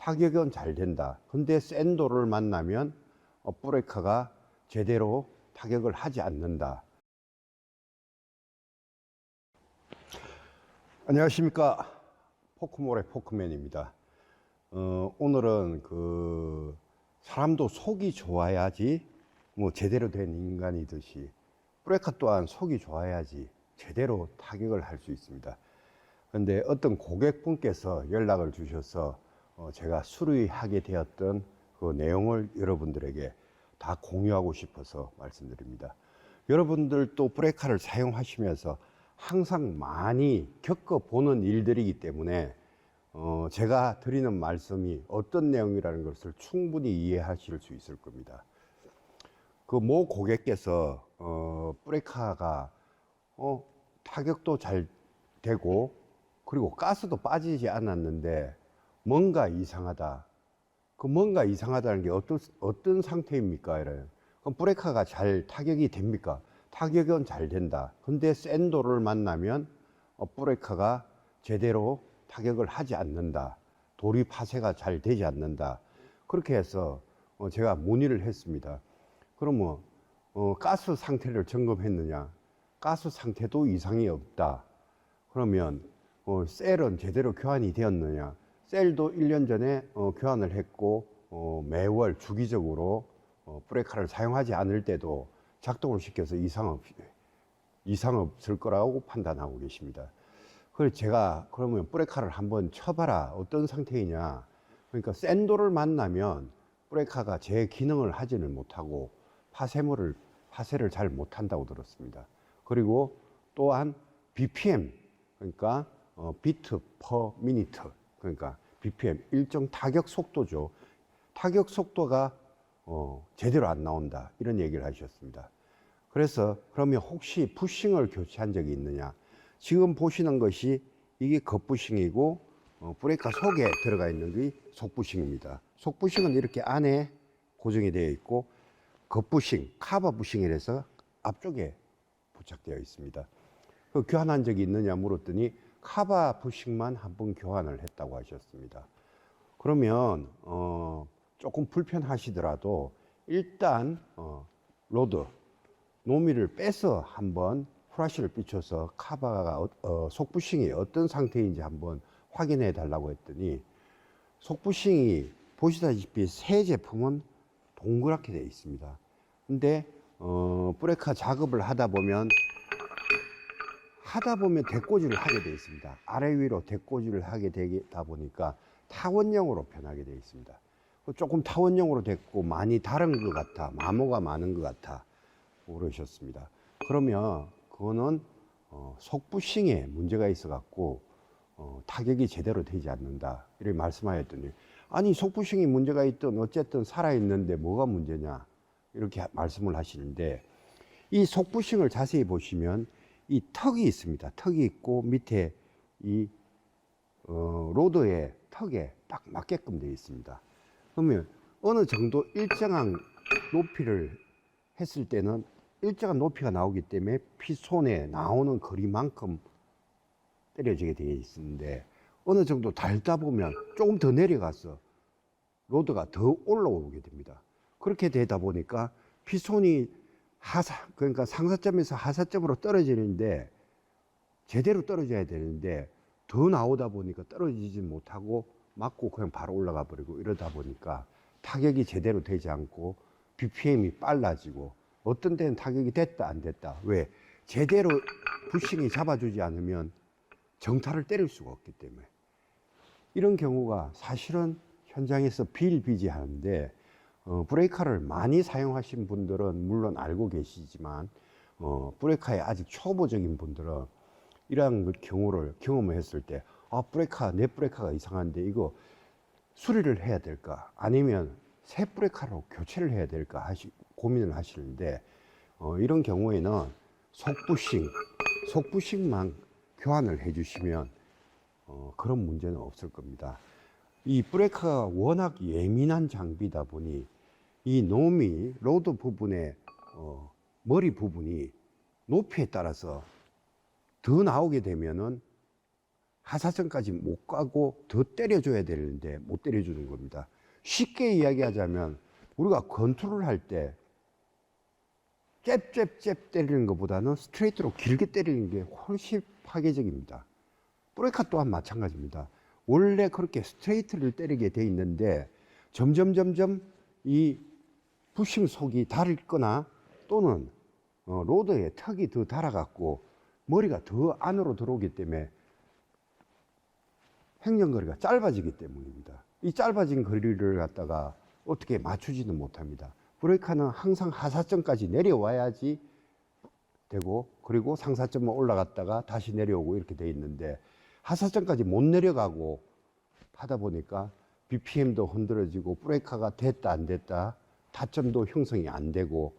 타격은 잘 된다. 근데 센 도로를 만나면 브레이크가 제대로 타격을 하지 않는다. 안녕하십니까. 포크몰의 포크맨입니다. 오늘은 사람도 속이 좋아야지 제대로 된 인간이듯이 브레이크 또한 속이 좋아야지 제대로 타격을 할 수 있습니다. 근데 어떤 고객분께서 연락을 주셔서 제가 수리하게 되었던 그 내용을 여러분들에게 다 공유하고 싶어서 말씀드립니다. 여러분들도 브레이크를 사용하시면서 항상 많이 겪어보는 일들이기 때문에 제가 드리는 말씀이 어떤 내용이라는 것을 충분히 이해하실 수 있을 겁니다. 그 모 고객께서 브레이크가 타격도 잘 되고 그리고 가스도 빠지지 않았는데 뭔가 이상하다. 그 뭔가 이상하다는 게 어떤 상태입니까? 이래요. 그럼 브레이크가 잘 타격이 됩니까? 타격은 잘 된다. 근데 센 도로를 만나면 브레이크가 제대로 타격을 하지 않는다. 돌이 파쇄가 잘 되지 않는다. 그렇게 해서 제가 문의를 했습니다. 그러면 가스 상태를 점검했느냐? 가스 상태도 이상이 없다. 그러면 셀은 제대로 교환이 되었느냐? 셀도 1년 전에 교환을 했고 매월 주기적으로 브레이크를 사용하지 않을 때도 작동을 시켜서 이상 없을 거라고 판단하고 계십니다. 그래서 제가 그러면 브레이크를 한번 쳐봐라. 어떤 상태이냐? 그러니까 센 도를 만나면 브레이크가 제 기능을 하지는 못하고 파쇄를 잘 못한다고 들었습니다. 그리고 또한 BPM, 그러니까 비트 퍼 미니트, 그러니까 BPM, 일정 타격 속도죠. 타격 속도가 제대로 안 나온다. 이런 얘기를 하셨습니다. 그래서 그러면 혹시 부싱을 교체한 적이 있느냐? 지금 보시는 것이 이게 겉부싱이고 브레이크 속에 들어가 있는 게 속부싱입니다. 속부싱은 이렇게 안에 고정이 되어 있고 겉부싱, 카바 부싱이라서 앞쪽에 부착되어 있습니다. 그 교환한 적이 있느냐 물었더니 카바 부싱만 한 번 교환을 했다고 하셨습니다. 그러면 조금 불편하시더라도 일단 로드 노미를 빼서 한번 후라시를 비춰서 카바가 속부싱이 어떤 상태인지 한번 확인해 달라고 했더니 속부싱이 보시다시피 새 제품은 동그랗게 되어 있습니다. 근데 브레이크 작업을 하다 보면 대꼬지를 하게 되어 있습니다. 아래 위로 대꼬지를 하게 되다 보니까 타원형으로 변하게 되어 있습니다. 조금 타원형으로 됐고 많이 다른 것 같아, 마모가 많은 것 같아 그러셨습니다. 그러면 그거는 속부싱에 문제가 있어 갖고 타격이 제대로 되지 않는다 이렇게 말씀하셨더니 아니 속부싱이 문제가 있든 어쨌든 살아있는데 뭐가 문제냐 이렇게 말씀을 하시는데 이 속부싱을 자세히 보시면 이 턱이 있습니다. 턱이 있고 밑에 이 로드의 턱에 딱 맞게끔 되어 있습니다. 그러면 어느 정도 일정한 높이를 했을 때는 일정한 높이가 나오기 때문에 피손에 나오는 거리만큼 때려지게 되어 있는데 어느 정도 닳다 보면 조금 더 내려가서 로드가 더 올라오게 됩니다. 그렇게 되다 보니까 피손이 그러니까 상사점에서 하사점으로 떨어지는데 제대로 떨어져야 되는데 더 나오다 보니까 떨어지지 못하고 맞고 그냥 바로 올라가 버리고 이러다 보니까 타격이 제대로 되지 않고 BPM이 빨라지고 어떤 데는 타격이 됐다 안 됐다. 왜? 제대로 부싱이 잡아주지 않으면 정타를 때릴 수가 없기 때문에 이런 경우가 사실은 현장에서 비일비재하는데 브레이크를 많이 사용하신 분들은 물론 알고 계시지만 브레이크에 아직 초보적인 분들은 이러한 경우를 경험을 했을 때 내 브레이크가 이상한데 이거 수리를 해야 될까 아니면 새 브레이크로 교체를 해야 될까 고민을 하시는데 이런 경우에는 속부싱만 교환을 해 주시면 그런 문제는 없을 겁니다. 이 브레이크가 워낙 예민한 장비다 보니 이 놈이 로드 부분의 머리 부분이 높이에 따라서 더 나오게 되면은 하사점까지 못 가고 더 때려줘야 되는데 못 때려주는 겁니다. 쉽게 이야기하자면 우리가 컨트롤 할 때 잽잽잽 때리는 것보다는 스트레이트로 길게 때리는 게 훨씬 파괴적입니다. 브레이크 또한 마찬가지입니다. 원래 그렇게 스트레이트를 때리게 돼 있는데 점점 이 부싱 속이 닳거나 또는 로드의 턱이 더 닳아갖고 머리가 더 안으로 들어오기 때문에 행정거리가 짧아지기 때문입니다. 이 짧아진 거리를 갖다가 어떻게 맞추지는 못합니다. 브레이크는 항상 하사점까지 내려와야지 되고 그리고 상사점은 올라갔다가 다시 내려오고 이렇게 돼 있는데 하사점까지 못 내려가고 하다 보니까 BPM도 흔들어지고 브레이크가 됐다 안 됐다 타점도 형성이 안 되고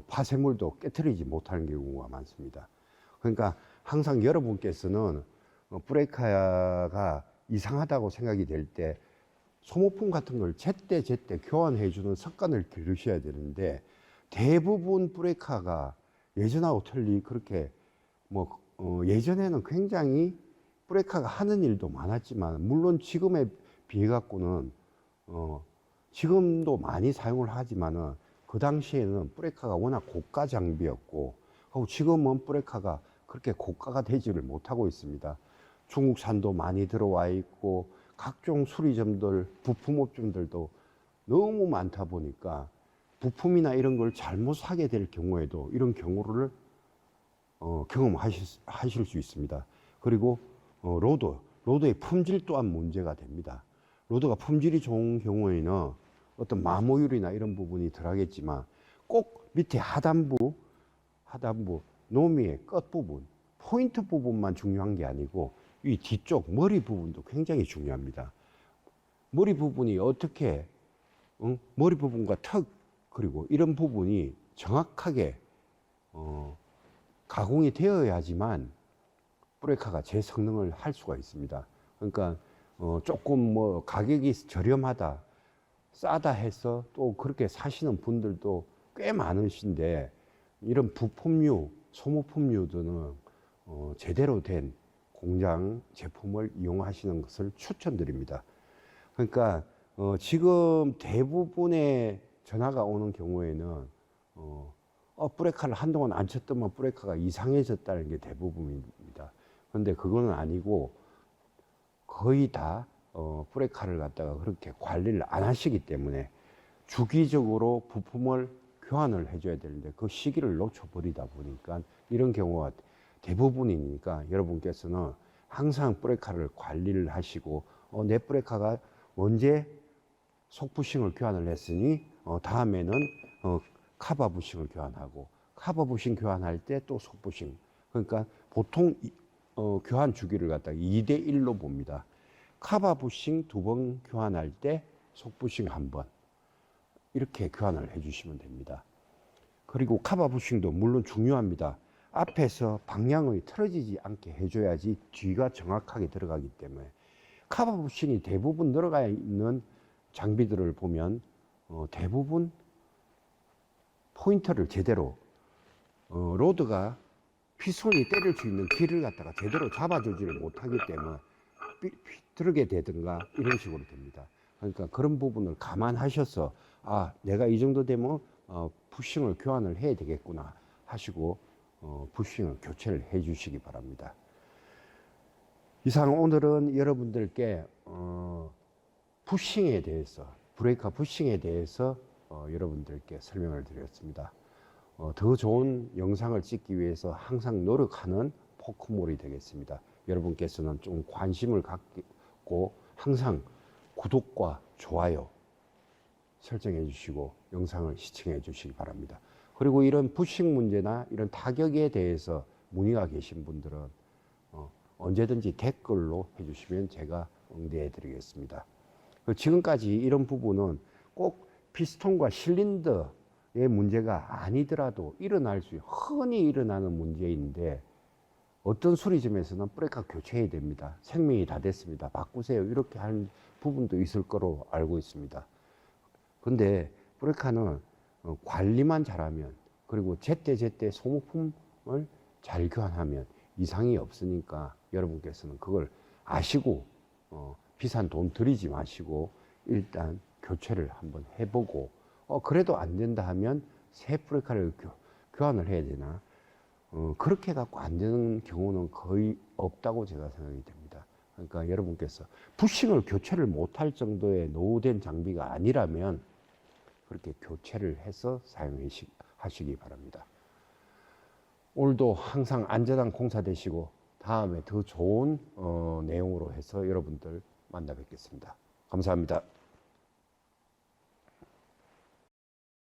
파쇄물도 깨트리지 못하는 경우가 많습니다. 그러니까 항상 여러분께서는 브레이크가 이상하다고 생각이 될 때 소모품 같은 걸 제때 교환해 주는 습관을 기르셔야 되는데 대부분 브레이크가 예전하고 틀리 그렇게 예전에는 굉장히 브레이크가 하는 일도 많았지만 물론 지금에 비해 갖고는 지금도 많이 사용을 하지만은 그 당시에는 브레이크가 워낙 고가 장비였고 하고 지금은 브레이크가 그렇게 고가가 되지를 못하고 있습니다. 중국산도 많이 들어와 있고 각종 수리점들, 부품업종들도 너무 많다 보니까 부품이나 이런 걸 잘못 사게 될 경우에도 이런 경우를 경험하실 수 있습니다. 그리고 로드의 품질 또한 문제가 됩니다. 로드가 품질이 좋은 경우에는 어떤 마모율이나 이런 부분이 덜하겠지만 꼭 밑에 하단부 노미의 끝부분, 포인트 부분만 중요한 게 아니고 이 뒤쪽 머리 부분도 굉장히 중요합니다. 머리 부분이 어떻게 머리 부분과 턱 그리고 이런 부분이 정확하게 가공이 되어야지만 브레이크가 제 성능을 할 수가 있습니다. 그러니까 조금 가격이 저렴하다, 싸다 해서 또 그렇게 사시는 분들도 꽤 많으신데 이런 부품류, 소모품류들은 제대로 된 공장 제품을 이용하시는 것을 추천드립니다. 그러니까 지금 대부분의 전화가 오는 경우에는 브레이크를 한동안 안 쳤더만 브레이크가 이상해졌다는 게 대부분입니다. 그런데 그거는 아니고 거의 다 브레이크를 갖다가 그렇게 관리를 안 하시기 때문에 주기적으로 부품을 교환을 해줘야 되는데 그 시기를 놓쳐버리다 보니까 이런 경우가 대부분이니까 여러분께서는 항상 브레이크를 관리를 하시고 내 브레이크가 언제 속부싱을 교환을 했으니 다음에는 카바 부싱을 교환하고 카바 부싱 교환할 때 또 속부싱, 그러니까 보통 교환 주기를 갖다가 2대1로 봅니다. 카바 부싱 2번 교환할 때 속부싱 1번 이렇게 교환을 해주시면 됩니다. 그리고 카바 부싱도 물론 중요합니다. 앞에서 방향이 틀어지지 않게 해줘야지 뒤가 정확하게 들어가기 때문에 카바 부싱이 대부분 들어가 있는 장비들을 보면 대부분 포인터를 제대로 로드가 피손이 때릴 수 있는 길을 갖다가 제대로 잡아주지를 못하기 때문에 삐뚤게 되든가 이런 식으로 됩니다. 그러니까 그런 부분을 감안하셔서 내가 이 정도 되면 부싱을 교환을 해야 되겠구나 하시고 부싱을 교체를 해 주시기 바랍니다. 이상 오늘은 여러분들께 부싱에 대해서 브레이크 부싱에 대해서 여러분들께 설명을 드렸습니다. 더 좋은 영상을 찍기 위해서 항상 노력하는 포크몰이 되겠습니다. 여러분께서는 좀 관심을 갖고 항상 구독과 좋아요 설정해 주시고 영상을 시청해 주시기 바랍니다. 그리고 이런 부싱 문제나 이런 타격에 대해서 문의가 계신 분들은 언제든지 댓글로 해주시면 제가 응대해 드리겠습니다. 지금까지 이런 부분은 꼭 피스톤과 실린더의 문제가 아니더라도 흔히 일어나는 문제인데 어떤 수리점에서는 브레이크가 교체해야 됩니다. 생명이 다 됐습니다. 바꾸세요. 이렇게 하는 부분도 있을 거로 알고 있습니다. 근데 브레이크는 관리만 잘하면 그리고 제때 소모품을 잘 교환하면 이상이 없으니까 여러분께서는 그걸 아시고 비싼 돈 들이지 마시고 일단 교체를 한번 해보고 그래도 안 된다 하면 새 브레이크를 교환을 해야 되나 그렇게 갖고 안 되는 경우는 거의 없다고 제가 생각이 됩니다. 그러니까 여러분께서 부싱을 교체를 못할 정도의 노후된 장비가 아니라면 그렇게 교체를 해서 사용하시기 바랍니다. 오늘도 항상 안전한 공사 되시고 다음에 더 좋은 내용으로 해서 여러분들 만나 뵙겠습니다. 감사합니다.